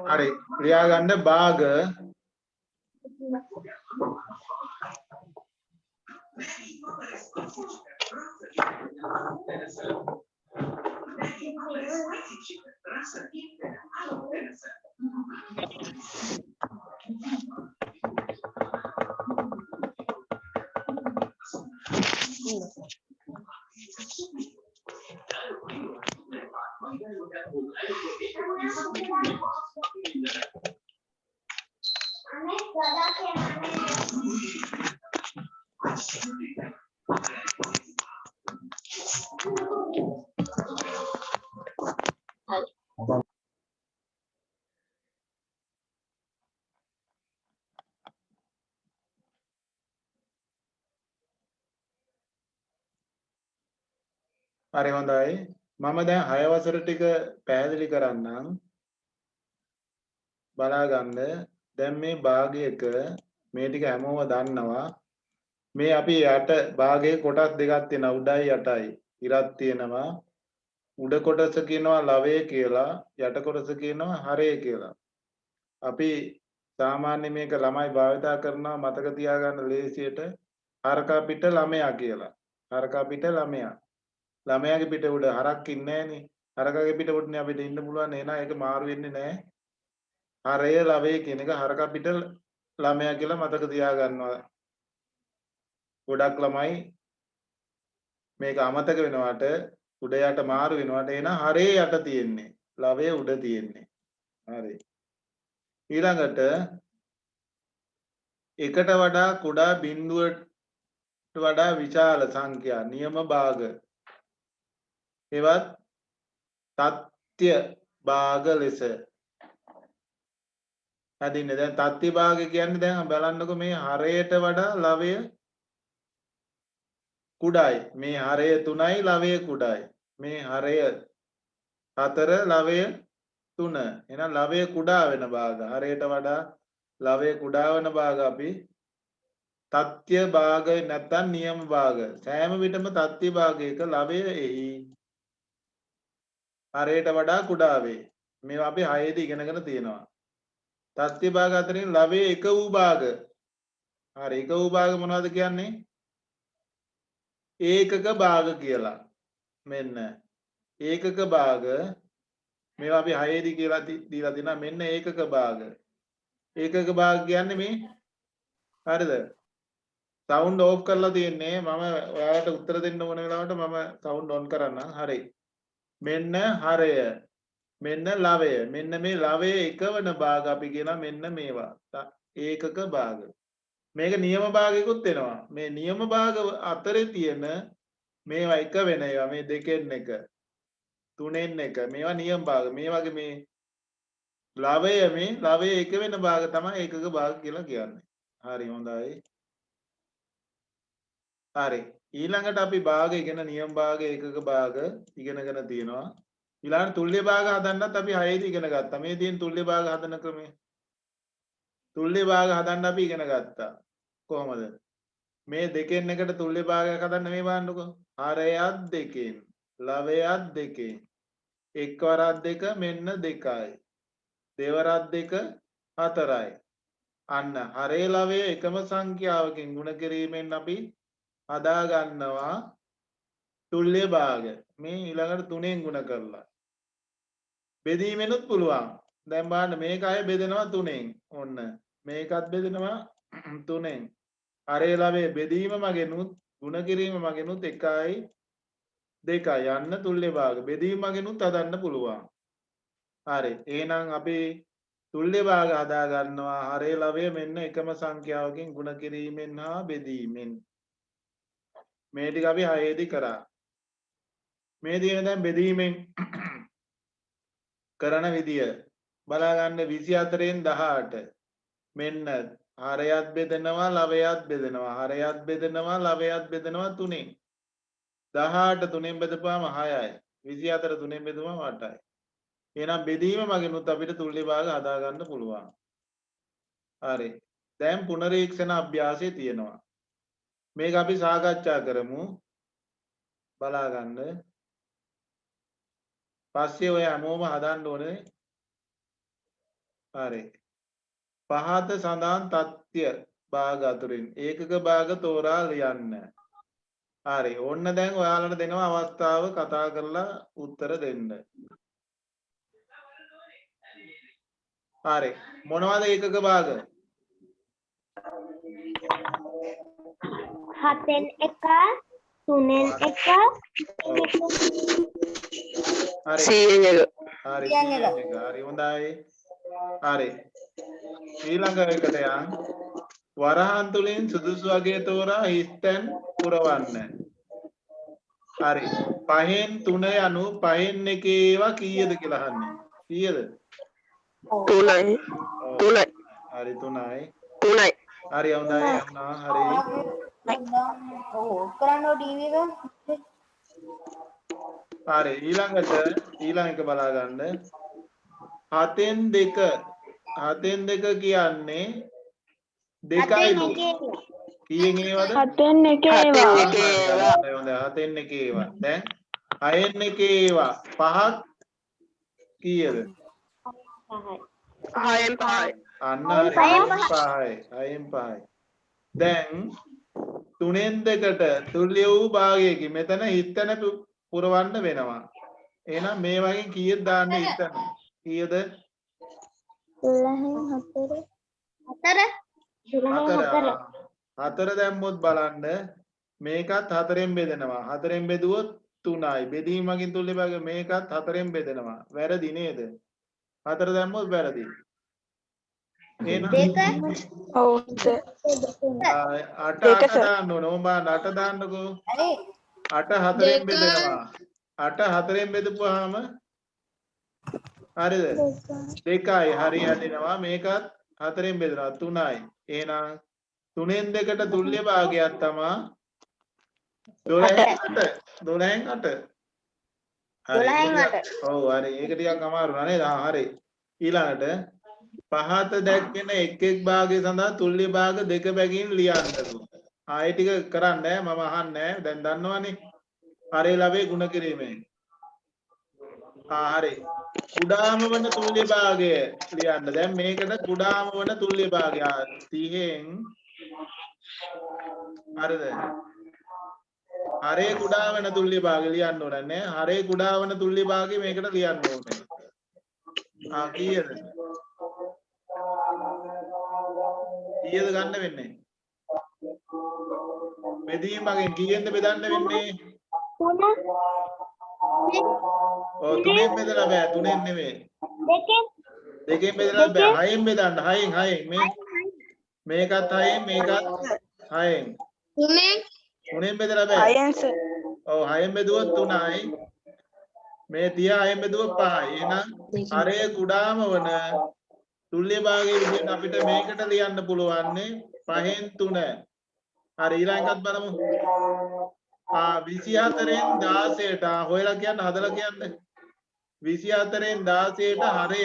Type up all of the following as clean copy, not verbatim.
හරි ලියා ගන්න භාග හරි හොඳයි මම දැන් 6 වසර ටික පැහැදිලි කරන්නම් බලා ගන්න දැන් මේ භාගයක මේ ටික හැමෝම දන්නවා මේ අපි යට භාගයේ කොටස් දෙකක් තියෙනවා උඩයි යටයි ඉරක් තියෙනවා උඩ කොටස කියනවා ලවය කියලා යට කොටස කියනවා හරය කියලා අපි සාමාන්‍ය මේක ළමයි භාවිතා කරනවා මතක තියාගන්න ලේසියට හරකා පිට ළමයා කියලා හරකා පිට ළමයා ළමයාගේ පිට උඩ හරක් ඉන්නේ නැහනේ හරකාගේ පිට උඩනේ අපිට ඉන්න පුළුවන් එහෙනම් ඒක මාරු වෙන්නේ නැහැ හරය ලවය කියන එක හරකා පිට ළමයා කියලා මතක තියාගන්නවා ගොඩක් ළමයි මේක අමතක වෙනවට උඩ යට මාරු වෙනවට එහෙනම් හරේ යට තියෙන්නේ ලවය උඩ තියෙන්නේ හරි ඊළඟට එකට වඩා කුඩා බිඳුවට වඩා විශාල සංඛ්‍යා නියම භාග එවත් තත්ත්‍ය භාග ලෙස හැදින්නේ දැන් තත්ත්‍ය භාග කියන්නේ දැන් බලන්නකො මේ හරයට වඩා ලවය කුඩායි මේ හරය 3යි ලවය කුඩායි මේ හරය 4 ලවය 3 එහෙනම් ලවය කුඩා වෙන භාග හරයට වඩා ලවය කුඩා වෙන භාග අපි තත්ත්‍ය භාග නැත්නම් නියම භාග සෑම විටම තත්ත්‍ය භාගයක ලවය එහි හරයට වඩා කුඩා වේ මේවා අපි 6 දී ඉගෙනගෙන තියෙනවා තත්ත්‍ය භාග අතරින් ලවය එක වූ භාග හරි එක වූ භාග මොනවද කියන්නේ ඒකක භාග කියලා මෙන්න ඒකක භාග මේවා අපි 6 දී කියලා දීලා තිනා මෙන්න ඒකක භාග කියන්නේ මේ හරිද සවුන්ඩ් ඕෆ් කරලා තියෙන්නේ මම ඔයාලට උත්තර දෙන්න ඕන වෙලාවට මම සවුන්ඩ් ඔන් කරන්නම් හරි මෙන්න හරය මෙන්න ලවය මෙන්න මේ ලවය එකවන භාග අපි කියනවා මෙන්න මේවා ඒකක භාග මේක නියම භාගයකුත් වෙනවා මේ නියම භාග අතරේ තියෙන මේවා එක වෙන ඒවා මේ දෙකෙන් එක තුනෙන් එක මේවා නියම භාග මේ වගේ මේ ලවය එක වෙන භාග තමයි ඒකක භාග කියලා කියන්නේ හරි හොඳයි හරි ඊළඟට අපි භාග ඉගෙන නියම භාග ඒකක භාග ඉගෙනගෙන තියෙනවා ඊළඟ තුල්‍ය භාග හදන්නත් අපි 6 දී ඉගෙන ගත්තා මේ තියෙන තුල්‍ය භාග හදන ක්‍රමය තුල්‍ය භාග හදන්න අපි ඉගෙන ගත්තා කොහොමද මේ දෙකෙන් එකට තුල්‍ය භාගයක් හදන්න මේ බලන්නකො හරයත් දෙකෙන් ලවයත් දෙකෙන් එක්වරක් දෙක මෙන්න 2යි දෙවරක් දෙක 4යි අන්න හරේ ලවය එකම සංඛ්‍යාවකින් ගුණ කිරීමෙන් අපි හදා ගන්නවා තුල්‍ය භාග මේ ඊළඟට 3ෙන් ගුණ කරලා බෙදීමෙනුත් පුළුවන් දැන් බලන්න මේක අය බෙදෙනවා 3ෙන් ඔන්න මේකත් බෙදෙනවා 3ෙන් හරේ ලවය බෙදීම මගෙනුත් ගුණ කිරීම මගෙනුත් 1යි 2යි යන්න තුල්‍ය භාග බෙදීම මගෙනුත් හදන්න පුළුවන් හරි එහෙනම් අපි තුල්‍ය භාග හදා ගන්නවා හරේ ලවය මෙන්න එකම සංඛ්‍යාවකින් ගුණ කිරීමෙන් හා බෙදීමෙන් මේ ටික අපි 6 දී කරා මේ දින දැන් බෙදීමෙන් කරන විදිය බලා ගන්න 24න් 18 මෙන්න හරයත් බෙදෙනවා ලවයත් බෙදෙනවා හරයත් බෙදෙනවා ලවයත් බෙදෙනවා 3ෙන් 18 3ෙන් බෙදපුවාම 6යි 24 3ෙන් බෙදුවම 8යි එහෙනම් බෙදීම මගිනුත් අපිට තුල්‍ය භාග හදා ගන්න පුළුවන් හරි. දැන් පුනරීක්ෂණ අභ්‍යාසය තියෙනවා. මේක අපි සාකච්ඡා කරමු. බලා ගන්න. පස්සේ ඔය හැමෝම හදන්න ඕනේ. හරි. පහත සඳහන් තත්ත්‍ය භාග අතුරින් ඒකක භාග තෝරා ලියන්න. හරි. ඕන්න දැන් ඔයාලට දෙනවා අවස්ථාව කතා කරලා උත්තර දෙන්න. හරි. මොනවද ඒකක භාග? 7න් 1 3න් 1 හරි. හරි. හරි හොඳයි. හරි. ඊළඟ එකට යන් වරහන් තුලින් සුදුසු වගේ තෝරා හිස්තැන් පුරවන්න. හරි. 5න් 3 යනු 5න් 1 ඒවා කීයද කියලා අහන්නේ. කීයද? 3යි. 3යි. හරි 3යි. 3යි. හරි හොඳයි අම්මා හරි. කරන්න ටීවී එක හරි ඊළඟ එක බලා ගන්න. 7න් 2 කියන්නේ 2යිලු. කීයෙන් ඒවද? 7න් 1 ඒවා. හොඳයි 7න් 1 ඒවා. දැන් 6න් 1 ඒවා 5ක් කීයද? 6න් 5යි. අන්න හරි 6න් 5යි. දැන් 3න් 2ට තුල්‍ය වූ භාගයකින් මෙතන හිතන පුරවන්න වෙනවා. එහෙනම් මේ වගේ කීයද දාන්න හිතන්න. කීයද? 4 දැම්මොත් බලන්න මේකත් 4ෙන් බෙදෙනවා. 4ෙන් බෙදුවොත් 3යි. බෙදීමකින් තුල්‍ය භාගය මේකත් 4ෙන් බෙදෙනවා. වැරදි නේද? 4 දැම්මොත් වැරදි. එහෙනම් ඔව්. 8 දාන්න ඕන. ඕම් බලන්න 8 දාන්නකෝ. 8 4ෙන් බෙදෙනවා. 8 4ෙන් බෙදපුවාම හරිද? 2යි හරියට එනවා. මේකත් 4ෙන් බෙදෙනවා 3යි. එහෙනම් 3න් 2ට තුල්‍ය භාගයක් තමයි 12න් 8. ඔව් හරි. ඒක ටිකක් අමාරු නේද? හරි. ඊළඟට පහත දැක්කෙන එක් භාගය සඳහා තුල්‍ය භාග දෙක බැගින් ලියන්නලු. ආයෙ ටික කරන්නේ මම අහන්නේ. දැන් දන්නවනේ. හරි ලැබේ ගුණ කිරීමෙන්. හරි. කුඩාම වන තුල්‍ය භාගය ලියන්න. දැන් මේකට කුඩාම වන තුල්‍ය භාගය 30න් හරිද? හරේ කුඩා වෙන තුල්‍ය භාගය ලියන්න ඕනේ නේ. හරේ කුඩා වෙන තුල්‍ය භාගය මේකට ලියන්න ඕනේ. කීයද? කීයද ගන්න වෙන්නේ? බෙදීමකින් කීයෙන්ද බෙදන්න වෙන්නේ? 3ෙන් බෙදලා බෑ. 3ෙන් නෙමෙයි. 2ෙන් බෙදලා බෑ. 6ෙන් බෙදන්න. 6ෙන් මේකත් 6ෙන් මේකත් 6ෙන්. 3ෙන් බෙදලා බෑ. 6න් සර්. ඔව් 6ෙන් බෙදුවොත් 3යි. මේ 30 6ෙන් බෙදුවොත් 5යි. එහෙනම් හරේ කුඩාම වන තුල්‍ය භාගයේ විදිහට අපිට මේකට ලියන්න පුළුවන්නේ 5න් 3. හරි ඊළඟ එකත් බලමු. 24න් 16ට හොයලා කියන්න හදලා කියන්න. 24න් 16ට හරය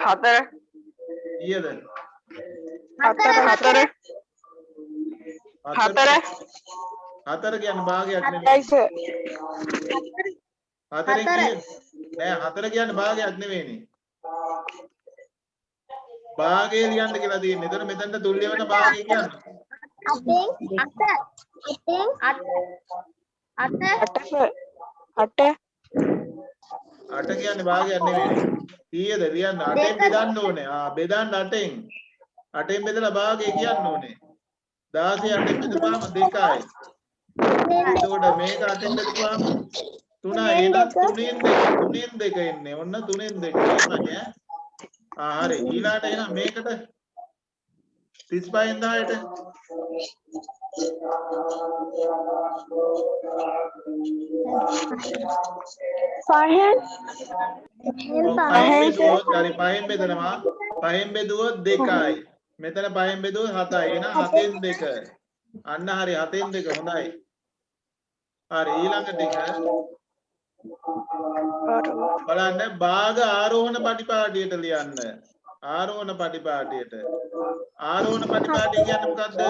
4. කීයද? 4. 4 කියන්නේ භාගයක් 4යි නෙමෙයි. සර්. 4න් කියන්නේ නෑ 4 කියන්නේ භාගයක් නෙමෙයිනේ. භාගය ලියන්න කියලා තියෙන්නේ. එතන මෙතනට තුල්‍ය වෙන භාගය කියන්නේ. 8 කියන්නේ භාගයක් නෙමෙයි. කීයද ලියන්න 8ෙන් බෙදන්න ඕනේ. බෙදන්න 8ෙන්. 8ෙන් බෙදලා භාගය කියන්න ඕනේ. 16 8ෙන් බෙදුවාම 2යි. එතකොට මේක 8ෙන් බෙදුවාම 3යි. එහෙනම් 3ෙන් 2 එන්නේ. ඔන්න 3ෙන් 2. එහෙමයි ඈ. හරි. ඊළාට එහෙනම් මේකට 35න් 10ට පහෙන් බෙදනවා. පහෙන් බෙදුවොත් 2යි. මෙතන පහෙන් බෙදුවොත් 7යි. එහෙනම් 7ෙන් 2. අන්න හරි 7ෙන් 2 හොඳයි. හරි ඊළඟ ටික බලන්න භාග ආරෝහණ පටිපාටියට ලියන්න. ආරෝහණ පටිපාටියට. ආරෝහණ පටිපාටිය කියන්නේ මොකද්ද?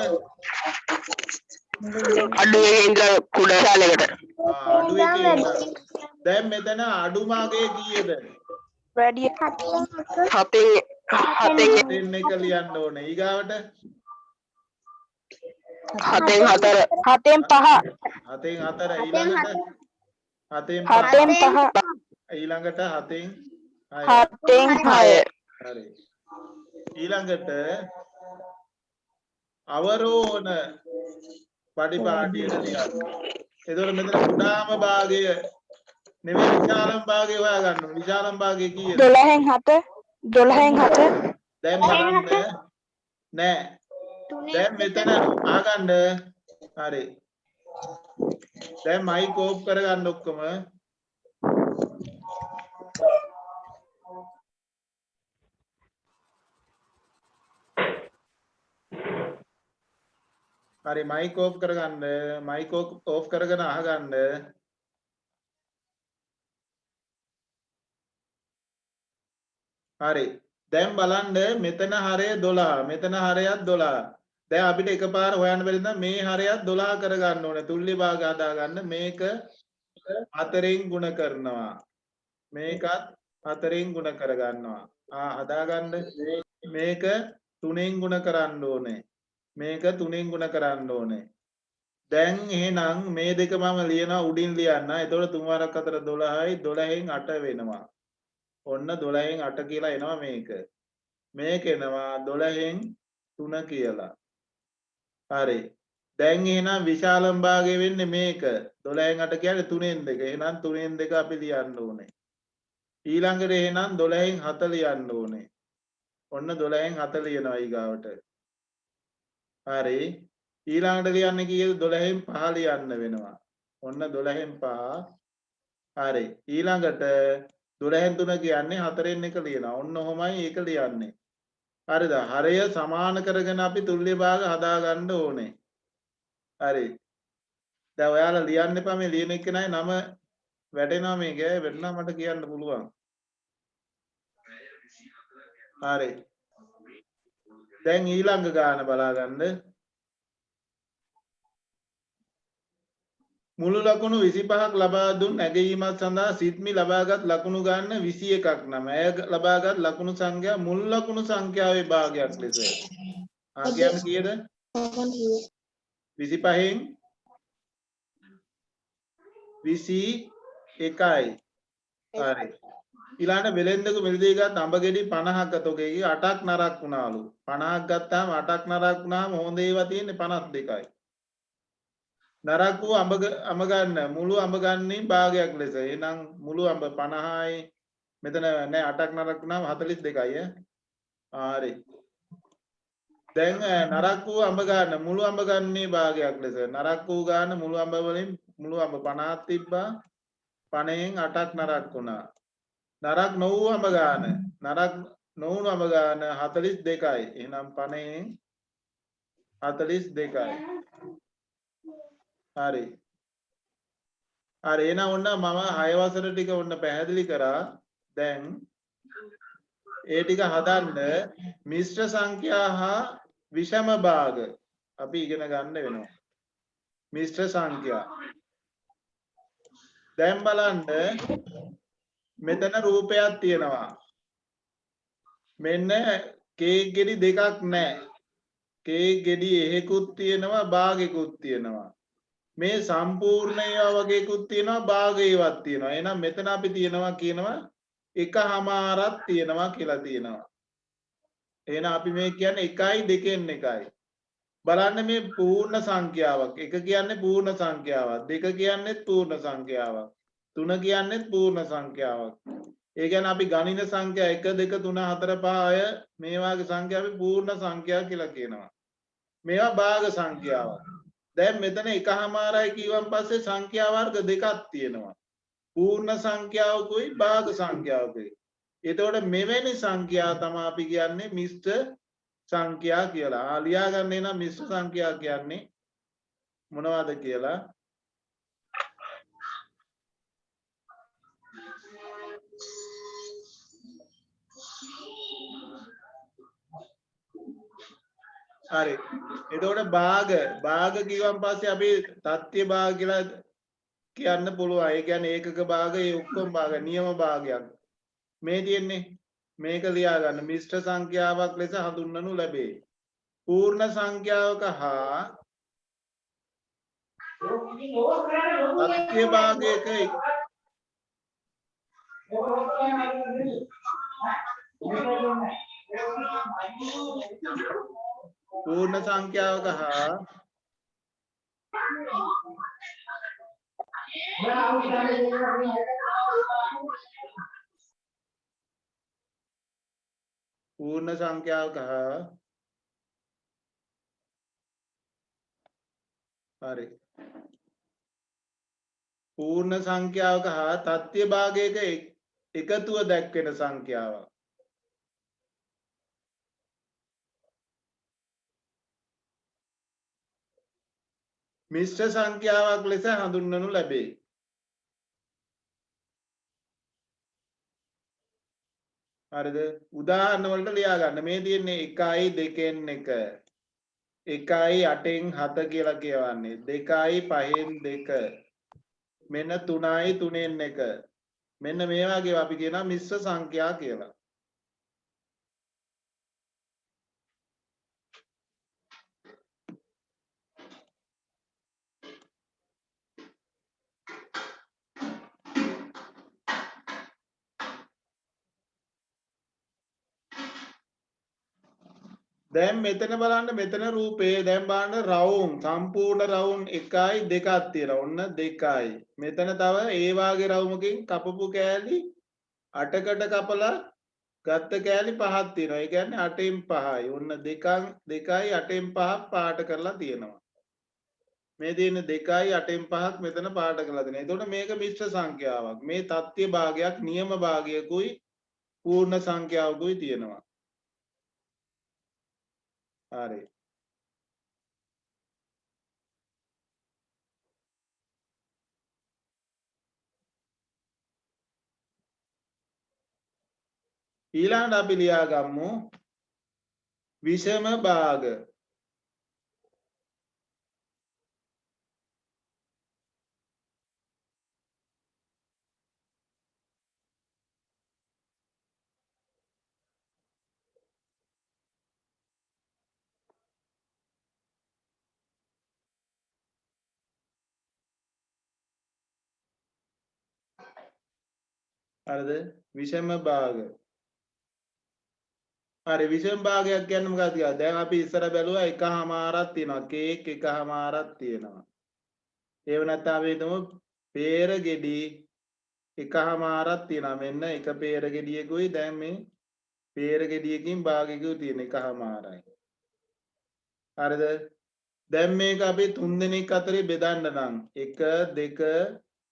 අඩුවේ ඉඳලා කුඩා ශාලයකට. අඩු එකේ ඉඳලා. දැන් මෙතන අඩු මාගේ කීයද? වැඩි 7 දෙන්න එක ලියන්න ඕනේ. ඊගාවට 7න් 4 7න් 5 7න් 4 ඊළඟට 7න් 7න් 5 ඊළඟට 7න් 7න් 6 හරි. ඊළඟට අවරෝහණ පටිපාටියට ලියන්න. එතකොට මෙතන කුඩාම භාගය නෙමෙයි විශාලම භාගය හොයාගන්න ඕනේ. විශාලම භාගය කීයද? 12න් 7 12න් 7 දැන් බලන්න නෑ. දැන් මෙතන අහගන්න. හරි. දැන් මයික් ඕෆ් කරගන්න ඔක්කොම. හරි මයික් ඕෆ් කරගන්න. මයික් ඕෆ් කරගෙන අහගන්න. හරි. දැන් බලන්න මෙතන හරය 12. මෙතන හරයත් 12. දැන් අපිට එකපාර හොයන්න බැරි නම් මේ හරයත් 12 කරගන්න ඕනේ. තුල්ලි භාග හදා ගන්න. මේක 4න් ගුණ කරනවා. මේකත් 4න් ගුණ කරගන්නවා. හදා ගන්න. මේක 3න් ගුණ කරන්න ඕනේ. මේක 3න් ගුණ කරන්න ඕනේ. දැන් එහෙනම් මේ දෙක මම ලියනවා උඩින් ලියන්න. එතකොට 3 වරක් 4 12යි 12න් 8 වෙනවා. ඔන්න 12න් 8 කියලා එනවා මේක. මේක එනවා 12න් 3 කියලා. හරි. දැන් එහෙනම් විශාලම භාගය වෙන්නේ මේක. 12න් 8 කියන්නේ 3න් 2. එහෙනම් 3න් 2 අපි ලියන්න ඕනේ. ඊළඟට එහෙනම් 12න් 7 ලියන්න ඕනේ. ඔන්න 12න් 7 ලියනවා ඊගාවට. හරි. ඊළඟට ලියන්නේ කීයද? 12න් 5 ලියන්න වෙනවා. ඔන්න 12න් 5. හරි. ඊළඟට 12න් 3 කියන්නේ 4න් 1 ලියනවා. ඔන්න ඔහොමයි ඒක ලියන්නේ. හරිද? හරය සමාන කරගෙන අපි තුල්්‍ය භාග හදා ගන්න ඕනේ. හරි. දැන් ඔයාලා ලියන්න එපා මේ ලියන එක නයි නම වැටෙනවා මේක. වැටුණා මට කියන්න පුළුවන්. හරි. දැන් ඊළඟ ගාන බලා ගන්න. මුළු ලකුණු 25ක් ලබා දුන් ඇගයීමක් සඳහා සිත්මි ලබාගත් ලකුණු ගන්න 21ක් නම් ඇය ලබාගත් ලකුණු සංඛ්‍යා මුල් ලකුණු සංඛ්‍යාවේ භාගයක් ලෙස. කියන්නේ කීයද? 25න් 21යි. හරි. ඊළඟට වෙලෙන්දක මිලදී ගත් අඹ ගෙඩි 50ක තොගයේ 8ක් නරක් වුණාලු. 50ක් ගත්තාම 8ක් නරක් වුණාම හොඳ ඒවා තියෙන්නේ 52යි. නරක් වූ අඹ ගන්න මුළු අඹ ගන්නේ භාගයක් ලෙස. එහෙනම් මුළු අඹ 50යි. මෙතන නෑ 8ක් නරක් වුණාම 42යි හරි. දැන් නරක් වූ අඹ ගන්න මුළු අඹ ගන්නේ භාගයක් ලෙස. නරක් වූ ගන්න මුළු අඹ වලින් මුළු අඹ 50ක් තිබ්බා. 50න් 8ක් නරක් වුණා. නරක් නොවූ අඹ ගන්න නරක් නොවුණු අඹ ගන්න 42යි. එහෙනම් 50න් 42යි. හරි. හරි එහෙනම් ඔන්න මම 6 වසර ටික ඔන්න පැහැදිලි කරා. දැන් ඒ ටික හදන්න මිශ්‍ර සංඛ්‍යා හා විෂම භාග අපි ඉගෙන ගන්න වෙනවා. මිශ්‍ර සංඛ්‍යා. දැන් බලන්න මෙතන රූපයක් තියෙනවා. මෙන්න කේක් ගෙඩි දෙකක් නැහැ. කේක් ගෙඩි එහෙකුත් තියෙනවා භාගෙකුත් තියෙනවා. මේ සම්පූර්ණ ඒවා වගේකුත් තියෙනවා භාගයවත් තියෙනවා. එහෙනම් මෙතන අපි තියෙනවා කියනවා එකමාරක් තියෙනවා කියලා තියෙනවා. එහෙනම් අපි මේ කියන්නේ 1යි 2න් 1යි. බලන්න මේ පූර්ණ සංඛ්‍යාවක්. 1 කියන්නේ පූර්ණ සංඛ්‍යාවක්. 2 කියන්නේත් පූර්ණ සංඛ්‍යාවක්. 3 කියන්නේත් පූර්ණ සංඛ්‍යාවක්. ඒ කියන්නේ අපි ගණිත සංඛ්‍යා 1 2 3 4 5 6 මේ වාගේ සංඛ්‍යා අපි පූර්ණ සංඛ්‍යා කියලා කියනවා. මේවා භාග සංඛ්‍යාවක්. දැන් මෙතන එකමාරයි කියවන් පස්සේ සංඛ්‍යා වර්ග දෙකක් තියෙනවා. පූර්ණ සංඛ්‍යාවකුයි භාග සංඛ්‍යාවකුයි. එතකොට මෙවැනි සංඛ්‍යා තමයි අපි කියන්නේ මිශ්‍ර සංඛ්‍යා කියලා. ලියා ගන්න එන මිශ්‍ර සංඛ්‍යා කියන්නේ මොනවද කියලා. හරි. එතකොට භාග කිව්වන් පස්සේ අපි තත්ත්‍ය භාග කියලා කියන්න පුළුවන්. ඒ කියන්නේ ඒකක භාග ඒ ඔක්කොම භාග නියම භාගයක්. මේ තියෙන්නේ මේක ලියා ගන්න මිශ්‍ර සංඛ්‍යාවක් ලෙස හඳුන්වනු ලැබේ. පූර්ණ සංඛ්‍යාවක හා තත්ත්‍ය භාගයක පූර්ණ සංඛ්‍යාවක හා පූර්ණ සංඛ්‍යාවක හා හරි පූර්ණ සංඛ්‍යාවක හා තත්ත්‍ය භාගයක එකතුව දැක්වෙන සංඛ්‍යාවක්. මිශ්‍ර සංඛ්‍යාවක් ලෙස හඳුන්වනු ලැබේ. හරිද? උදාහරණ වලට ලියා ගන්න. මේ තියෙන්නේ 1යි 2න් 1 1යි 8න් 7 කියලා කියවන්නේ 2යි 5න් 2 මෙන්න 3යි 3න් 1 මෙන්න මේ වගේ අපි කියනවා මිශ්‍ර සංඛ්‍යා කියලා. දැන් මෙතන බලන්න මෙතන රූපේ දැන් බලන්න රවුම් සම්පූර්ණ රවුම් 1යි 2ක් තියෙනවා. ඔන්න 2යි. මෙතන තව ඒ වාගේ රවුමකින් කපපු කෑලි 8කට කපලා ගත්ත කෑලි 5ක් තියෙනවා. ඒ කියන්නේ 8න් 5යි. ඔන්න 2යි 8න් 5ක් පාට කරලා තියෙනවා. මේ තියෙන 2යි 8න් 5ක් මෙතන පාට කරලා තියෙනවා. එතකොට මේක මිශ්‍ර සංඛ්‍යාවක්. මේ තත්ත්‍ය භාගයක් නියම භාගයකුයි පූර්ණ සංඛ්‍යාවකුයි තියෙනවා. හරි. ඊළඟට අපි ලියා ගමු විෂම භාග. හරිද? විෂම භාග. හරි විෂම භාගයක් කියන්නේ මොකක්ද කියලා. දැන් අපි ඉස්සර බැලුවා එකමාරක් තියෙනවා. කේක් එකමාරක් තියෙනවා. ඒව නැත්නම් අපි හිතමු peer ගෙඩි එකමාරක් තියෙනවා. මෙන්න එක peer ගෙඩියකුයි දැන් මේ peer ගෙඩියකින් භාගයකුයි තියෙන එකමාරයි. හරිද? දැන් මේක අපි තුන් දෙනෙක් අතරේ බෙදන්න නම් 1 2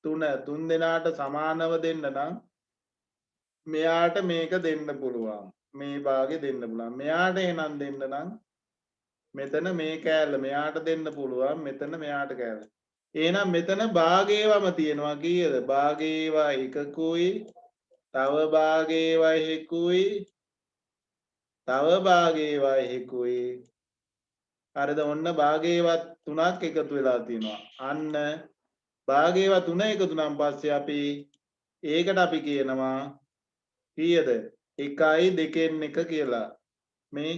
3 තුන් දෙනාට සමානව දෙන්න නම් මෙයාට මේක දෙන්න පුළුවන්. මේ භාගේ දෙන්න පුළුවන්. මෙයාට එහෙනම් දෙන්න නම් මෙතන මේ කෑල්ල මෙයාට දෙන්න පුළුවන්. මෙතන මෙයාට කෑල්ල. එහෙනම් මෙතන භාගේවම තියෙනවා කීයද? භාගේවා එකකුයි තව භාගේවා එකකුයි තව භාගේවා එකකුයි. හරිද? ඔන්න භාගේවත් තුනක් එකතු වෙලා තියෙනවා. අන්න භාගේවා තුන එකතු නම් පස්සේ අපි ඒකට අපි කියනවා කීයද? 1යි 2න් 1 කියලා. මේ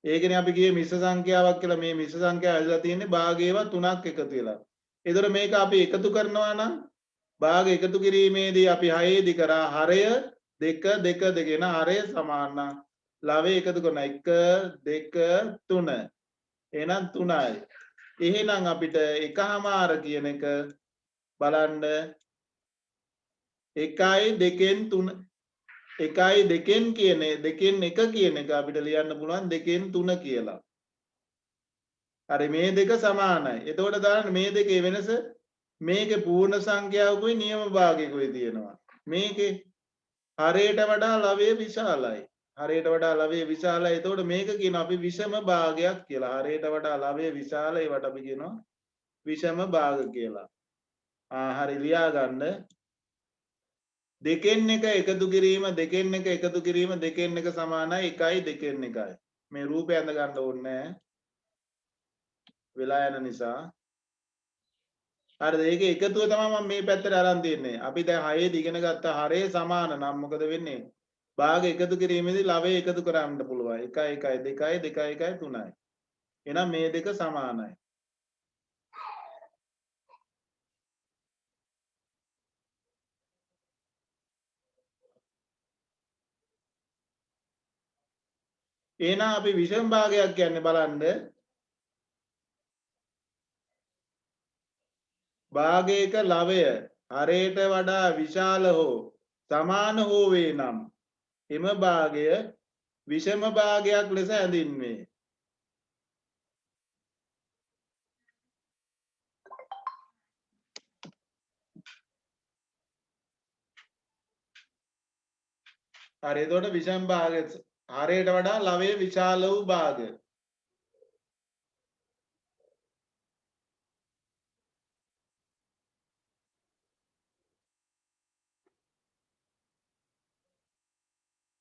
ඒකනේ අපි කියේ මිශ්‍ර සංඛ්‍යාවක් කියලා. මේ මිශ්‍ර සංඛ්‍යාව ඇදලා තියෙන්නේ භාගේවා තුනක් එකතු වෙලා. ඒතර මේක අපි එකතු කරනවා නම් භාග එකතු කිරීමේදී අපි 6දී කරා හරය 2 2 දෙකේන හරය සමාන නම් ලවය එකතු කරන 1 2 3 එහෙනම් 3යි. එහෙනම් අපිට එකමාර කියන එක බලන්න 1යි 2න් 3 1යි 2න් කියන 2න් 1 කියන එක අපිට ලියන්න පුළුවන් 2න් 3 කියලා. හරි මේ දෙක සමානයි. එතකොට දාන්න මේ දෙකේ වෙනස මේකේ පූර්ණ සංඛ්‍යාවකුයි නියම භාගයකුයි තියෙනවා. මේකේ හරයට වඩා ලවය විශාලයි. හරයට වඩා ලවය විශාලයි. එතකොට මේක කියනවා අපි විෂම භාගයක් කියලා. හරයට වඩා ලවය විශාලයි වට අපි කියනවා විෂම භාග කියලා. හරි ලියා ගන්න. දෙකෙන් එක එකතු කිරීම දෙකෙන් එක එකතු කිරීම දෙකෙන් එක සමානයි 1යි 2න් 1යි. මේ රූපය අඳ ගන්න ඕනේ නැහැ. වෙලා යන නිසා. හරිද? ඒකේ එකතුව තමයි මම මේ පැත්තට අරන් තියන්නේ. අපි දැන් 6 ඉගෙන ගත්ත හරේ සමාන නම් මොකද වෙන්නේ? භාග එකතු කිරීමේදී ලවය එකතු කරන්න පුළුවන්. 1 1 2 2 1 3යි. එහෙනම් මේ දෙක සමානයි. එහෙනම් අපි විෂම භාගයක් කියන්නේ බලන්න භාගයක ලවය හරයට වඩා විශාල හෝ සමාන හෝ වේ නම් එම භාගය විෂම භාගයක් ලෙස හැඳින්වේ. හරි එතකොට විෂම භාගය හරයට වඩා ලවය විශාල වූ භාගය.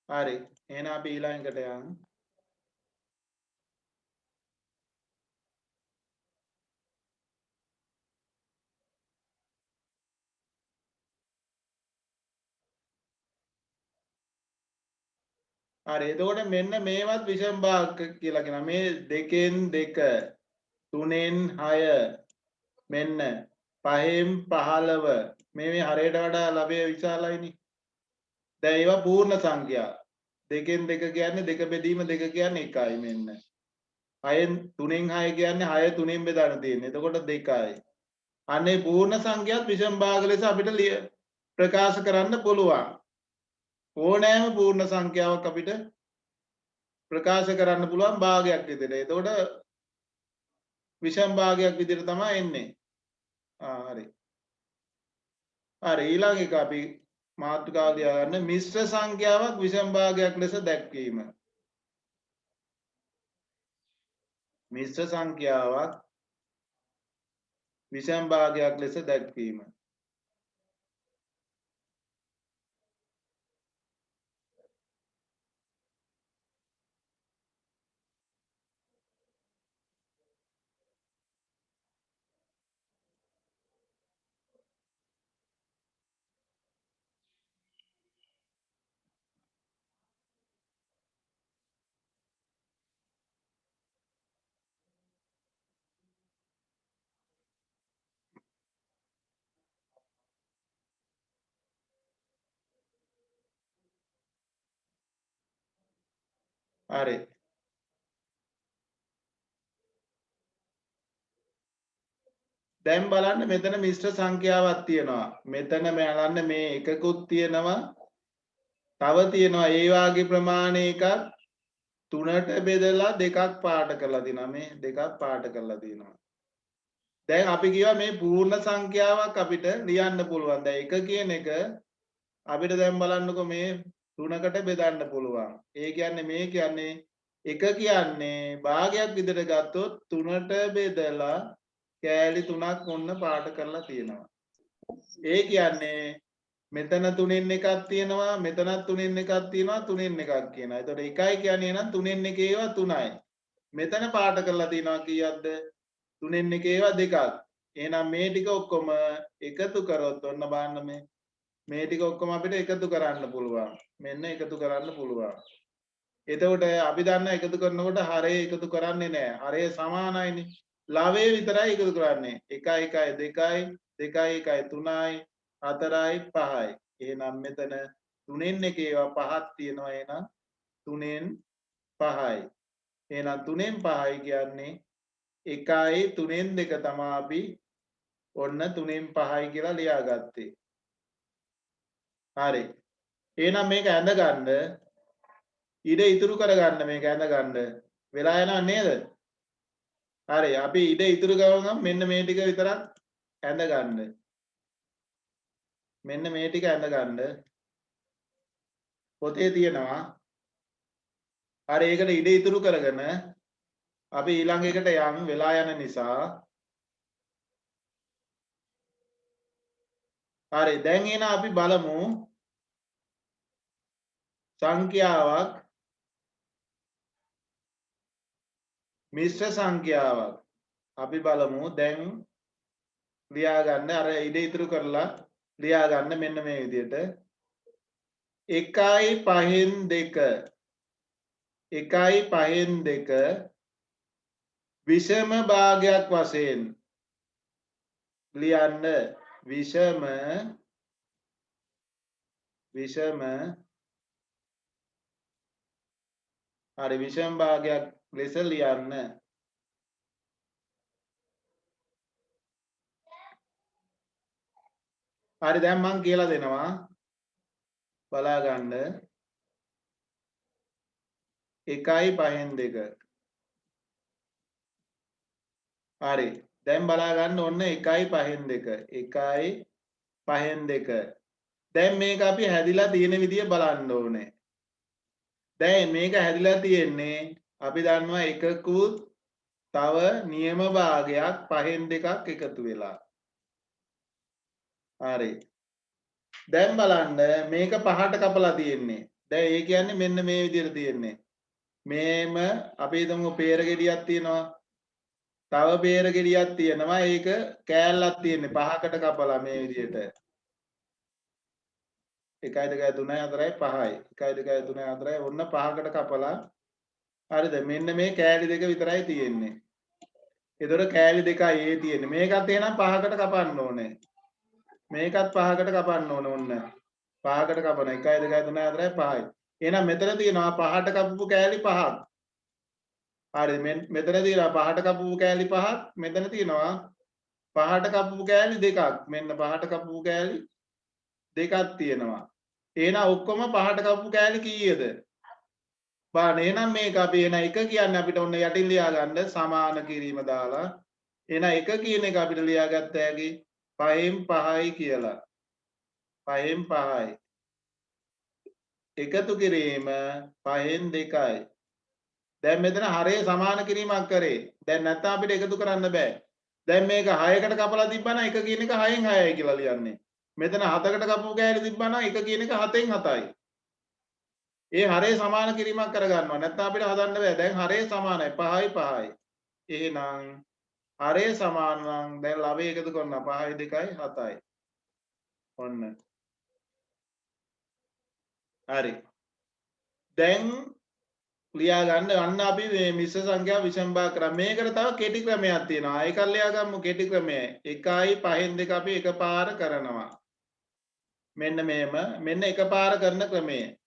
හරි එහෙනම් අපි ඊළඟට යමු. හරි එතකොට මෙන්න මේවත් විෂම භාග කියලා කියනවා. මේ 2න් 2 3න් 6 මෙන්න 5න් 15 මේ හරයට වඩා ලවය විශාලයිනේ. දැන් ඒවා පූර්ණ සංඛ්‍යා. 2න් 2 කියන්නේ 2 බෙදීම 2 කියන්නේ 1යි මෙන්න. 6න් 3න් 6 කියන්නේ 6 3න් බෙදන්න තියෙන්නේ. එතකොට 2යි. අනේ පූර්ණ සංඛ්‍යාත් විෂම භාග ලෙස අපිට ප්‍රකාශ කරන්න පුළුවන්. ඕනෑම පූර්ණ සංඛ්‍යාවක් අපිට ප්‍රකාශ කරන්න පුළුවන් භාගයක් විදිහට. එතකොට විෂම භාගයක් විදිහට තමයි එන්නේ. හරි. හරි ඊළඟ එක අපි මාතෘකාව ලියාගන්න මිශ්‍ර සංඛ්‍යාවක් විෂම භාගයක් ලෙස දැක්වීම. මිශ්‍ර සංඛ්‍යාවක් විෂම භාගයක් ලෙස දැක්වීම. හරි. දැන් බලන්න මෙතන මිශ්‍ර සංඛ්‍යාවක් තියෙනවා. මෙතන බලන්න මේ එකකුත් තියෙනවා. තව තියෙනවා ඒ වාගේ ප්‍රමාණයක 3ට බෙදලා දෙකක් පාට කරලා තිනවා. මේ දෙකක් පාට කරලා තියෙනවා. දැන් අපි කියවා මේ පූර්ණ සංඛ්‍යාවක් අපිට ලියන්න පුළුවන්. දැන් 1 කියන එක අපිට දැන් බලන්නකො මේ 3කට බෙදන්න පුළුවන්. ඒ කියන්නේ මේ කියන්නේ 1 කියන්නේ භාගයක් විදිහට ගත්තොත් 3ට බෙදලා කෑලි 3ක් ඔන්න පාට කරලා තියෙනවා. ඒ කියන්නේ මෙතන 3න් එකක් තියෙනවා මෙතනත් 3න් එකක් තියෙනවා 3න් එකක් කියනවා. එතකොට 1යි කියන්නේ නම් 3න් එක ඒවා 3යි. මෙතන පාට කරලා තියෙනවා කීයක්ද? 3න් එක ඒවා 2ක්. එහෙනම් මේ ටික ඔක්කොම එකතු කරොත් ඔන්න බලන්න මේ ටික ඔක්කොම අපිට එකතු කරන්න පුළුවන්. මෙන්න එකතු කරන්න පුළුවන්. එතකොට අපි දන්න එකතු කරනකොට හරය එකතු කරන්නේ නැහැ. හරය සමානයිනේ. ලවය විතරයි එකතු කරන්නේ. 1 1 2යි 2 1 3යි 4යි 5යි. එහෙනම් මෙතන 3න් එක ඒවා 5ක් තියෙනවා. එහෙනම් 3න් 5යි. එහෙනම් 3න් 5යි කියන්නේ 1යි 3න් 2 තමයි අපි ඔන්න 3න් 5යි කියලා ලියාගත්තේ. හරි. එහෙනම් මේක ඇඳ ගන්න ඉඩ ඉතුරු කරගන්න මේක ඇඳ ගන්න වෙලා යනව නේද? හරි අපි ඉඩ ඉතුරු කරගමු මෙන්න මේ ටික විතරක් ඇඳ ගන්න. මෙන්න මේ ටික ඇඳ ගන්න. පොතේ තියෙනවා. හරි ඒකට ඉඩ ඉතුරු කරගෙන අපි ඊළඟ එකට යමු වෙලා යන නිසා. හරි දැන් එන අපි බලමු සංඛ්‍යාවක් මිශ්‍ර සංඛ්‍යාවක් අපි බලමු දැන් ලියා ගන්න අර ඉඩ ඉතුරු කරලා ලියා ගන්න මෙන්න මේ විදිහට 1.5 1.5 විෂම භාගයක් වශයෙන් ලියන්න විෂම හරි විෂම භාගයක් ලෙස ලියන්න හරි දැන් මම කියලා දෙනවා බලා ගන්න 1.5 හරි දැන් බලා ගන්න ඔන්න 1.5 දැන් මේක අපි හැදිලා තියෙන විදිය බලන්න ඕනේ දැන් මේක හැදිලා තියෙන්නේ අපි දන්නවා එකකුත් තව නියම භාගයක් 5/2ක් එකතු වෙලා හරි දැන් බලන්න මේක පහට කපලා තියෙන්නේ දැන් ඒ කියන්නේ මෙන්න මේ විදිහට තියෙන්නේ මේම අපි හිතමු peer ගෙඩියක් තියෙනවා තව peer ගෙඩියක් තියෙනවා ඒක කෑල්ලක් තියෙන්නේ පහකට කපලා මේ විදිහට 1 2 3 4 5යි 1 2 3 4 ඔන්න පහකට කපලා හරිද මෙන්න මේ කෑලි දෙක විතරයි තියෙන්නේ ඒතර කෑලි දෙකයි ඒ තියෙන්නේ මේකත් එහෙනම් පහකට කපන්න ඕනේ මේකත් පහකට කපන්න ඕනේ ඔන්න පහකට කපන 1 2 3 4 5යි එහෙනම් මෙතන තියෙනවා පහට කපපු කෑලි පහක් හරි මෙතන තියෙනවා පහට කපපු කෑලි පහක් මෙතන තියෙනවා පහට කපපු කෑලි දෙකක් මෙන්න පහට කපපු කෑලි දෙකක් තියෙනවා එහෙනම් ඔක්කොම පහට කපපු කෑලි කීයද බලන්න එහෙනම් මේක අපි එන එක කියන්නේ අපිට ඔන්න යටින් ලියා ගන්න සමාන කිරීම දාලා එහෙනම් එක කියන එක අපිට ලියාගත්ත හැකි 5න් 5යි කියලා 5න් 5යි එකතු කිරීම 5න් 2යි දැන් මෙතන හරය සමාන කිරීමක් කරේ දැන් නැත්නම් අපිට එකතු කරන්න බෑ දැන් මේක 6කට කපලා තිබ්බනම් එක කියන එක 6න් 6යි කියලා ලියන්නේ මෙතන 7කට කපපු කෑලි තිබ්බනම් එක කියන එක 7න් 7යි ඒ හරය සමාන කිරීමක් කරගන්නවා නැත්නම් අපිට හදන්න බෑ දැන් හරය සමානයි 5යි 5යි එහෙනම් හරය සමාන නම් දැන් ලවය එකතු කරනවා 5යි 2යි 7යි ඔන්න හරි දැන් ලියා ගන්න අන්න අපි මේ මිශ්‍ර සංඛ්‍යා විෂම භාග කරා මේකට තව කෙටි ක්‍රමයක් තියෙනවා ඒක ලියා ගමු කෙටි ක්‍රමය 1.5 අපි එකපාර කරනවා මෙන්න මෙන්න එකපාර කරන ක්‍රමය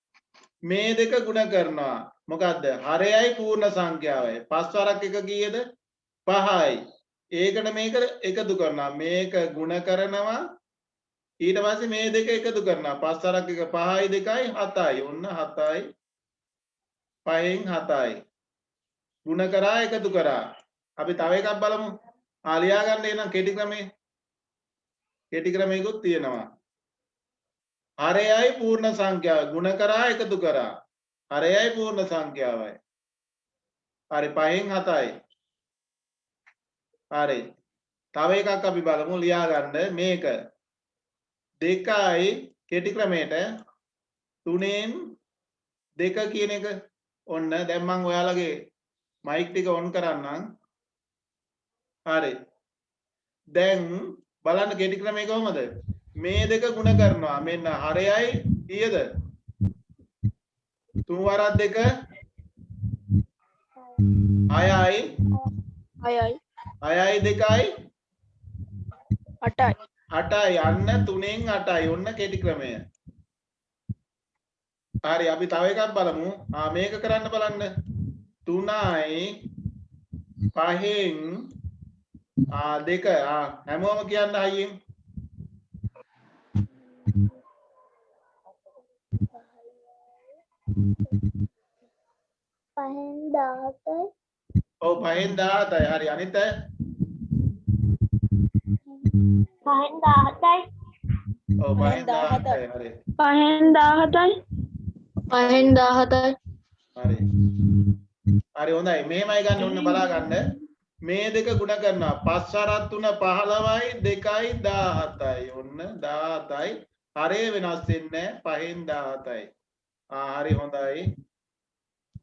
මේ දෙක ගුණ කරනවා මොකද්ද හරයයි පූර්ණ සංඛ්‍යාවයි පස් වරක් එක කීයද 5යි ඒකට මේක එකතු කරනවා මේක ගුණ කරනවා ඊට පස්සේ මේ දෙක එකතු කරනවා පස් වරක් එක 5යි 2යි 7යි ඔන්න 7යි 5න් 7යි ගුණ කරා එකතු කරා අපි තව එකක් බලමු ලියා ගන්න එනම් කෙටි ක්‍රමයකුත් තියෙනවා හරයයි පූර්ණ සංඛ්‍යාව ගුණ කරා එකතු කරා හරයයි පූර්ණ සංඛ්‍යාවයි හරි 5න් 7යි හරි තව එකක් අපි බලමු ලියා ගන්න මේක 2යි කෙටි ක්‍රමයට 3න් 2 කියන එක ඔන්න දැන් මම ඔයාලගේ මයික් ටික ඔන් කරන්නම් හරි දැන් බලන්න කෙටි ක්‍රමය කොහමද මේ දෙක ගුණ කරනවා මෙන්න හරයයි කීයද 3 වරක් 2 6යි 6යි 2යි 8යි අන්න 3න් 8යි ඔන්න කෙටි ක්‍රමය හරි අපි තව එකක් බලමු මේක කරන්න බලන්න 3යි 5න් 2 හැමෝම කියන්න හයියෙන් 5න් 17යි ඔව් 5න් 17යි හරි අනිත් අය 5න් 17යි ඔව් 5න් 17යි හරි 5න් 17යි 5න් 17යි හරි හරි හොඳයි මෙහෙමයි ගන්න ඔන්න බලා ගන්න මේ දෙක ගුණ කරනවා 5 වරක් 3 15යි 2යි 17යි ඔන්න 17යි හරය වෙනස් වෙන්නේ 5න් 17යි හරි හොඳයි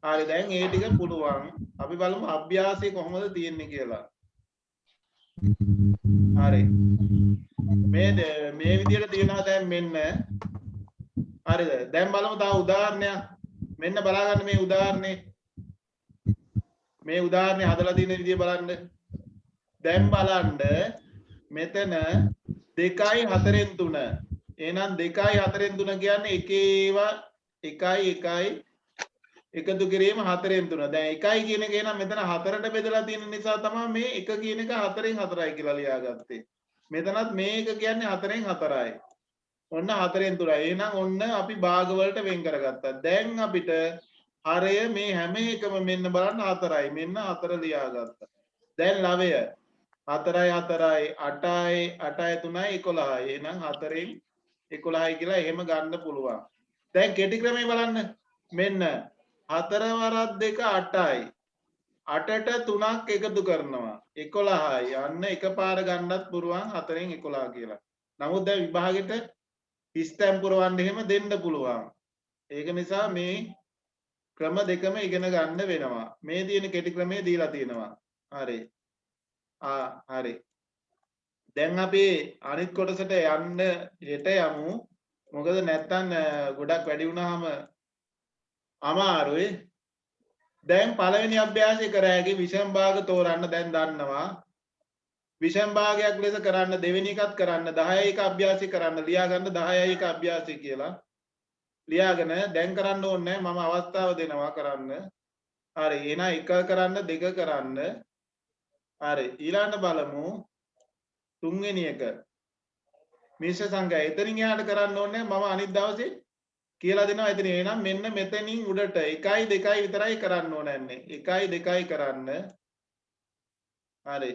හරි දැන් ඒ ටික පුළුවන් අපි බලමු අභ්‍යාසය කොහොමද තියෙන්නේ කියලා හරි මේ විදියට තියනවා දැන් මෙන්න හරිද දැන් බලමු තව උදාහරණයක් මෙන්න බලා ගන්න මේ උදාහරණේ හදලා තියෙන විදිය බලන්න දැන් බලන්න මෙතන 2යි 4න් 3 එහෙනම් 2යි 4න් 3 කියන්නේ එක ඒවා 1යි 1යි එකතු කිරීම 4න් 3 දැන් 1යි කියන එක එහෙනම් මෙතන 4ට බෙදලා තියෙන නිසා තමයි මේ 1 කියන එක 4න් 4යි කියලා ලියාගත්තේ මෙතනත් මේ එක කියන්නේ 4න් 4යි ඔන්න 4න් 3යි එහෙනම් ඔන්න අපි භාග වලට වෙන් කරගත්තා දැන් අපිට හරය මේ හැම එකම මෙන්න බලන්න 4යි මෙන්න 4 ලියාගත්තා දැන් ලවය 4යි 4යි 8යි 8යි 3යි 11යි එහෙනම් 4න් 11යි කියලා එහෙම ගන්න පුළුවන් දැන් කෙටි ක්‍රමේ බලන්න මෙන්න 4 වරක් 2 8යි 8ට 3ක් එකතු කරනවා 11යි යන්න එකපාර ගන්නත් පුළුවන් 4න් 11 කියලා නමුත් දැන් විභාගෙට හිස්තැන් පුරවන්න එහෙම දෙන්න පුළුවන් ඒක නිසා මේ ක්‍රම දෙකම ඉගෙන ගන්න වෙනවා මේ තියෙන කෙටි ක්‍රමය දීලා තියෙනවා හරි හරි දැන් අපි අනිත් කොටසට යන්න හෙට යමු මොකද නැත්තම් ගොඩක් වැඩි වුණාම අමාරුයි දැන් පළවෙනි අභ්‍යාසය කර හැකි විෂම භාග තෝරන්න දැන් දන්නවා විෂම භාගයක් ලෙස කරන්න දෙවෙනි එකත් කරන්න 10යි එක අභ්‍යාසය කරන්න ලියා ගන්න 10යි එක අභ්‍යාසය කියලා ලියාගෙන දැන් කරන්න ඕනේ මම අවස්ථාව දෙනවා කරන්න හරි එහෙනම් 1 කරන්න 2 කරන්න හරි ඊළඟ බලමු තුන්වෙනි එක මිශ්‍ර සංඛ්‍යා එතනින් එහාට කරන්න ඕනේ මම අනිත් දවසේ කියලා දෙනවා එතන එහෙනම් මෙන්න මෙතනින් උඩට 1යි 2යි විතරයි කරන්න ඕනේ 1යි 2යි කරන්න හරි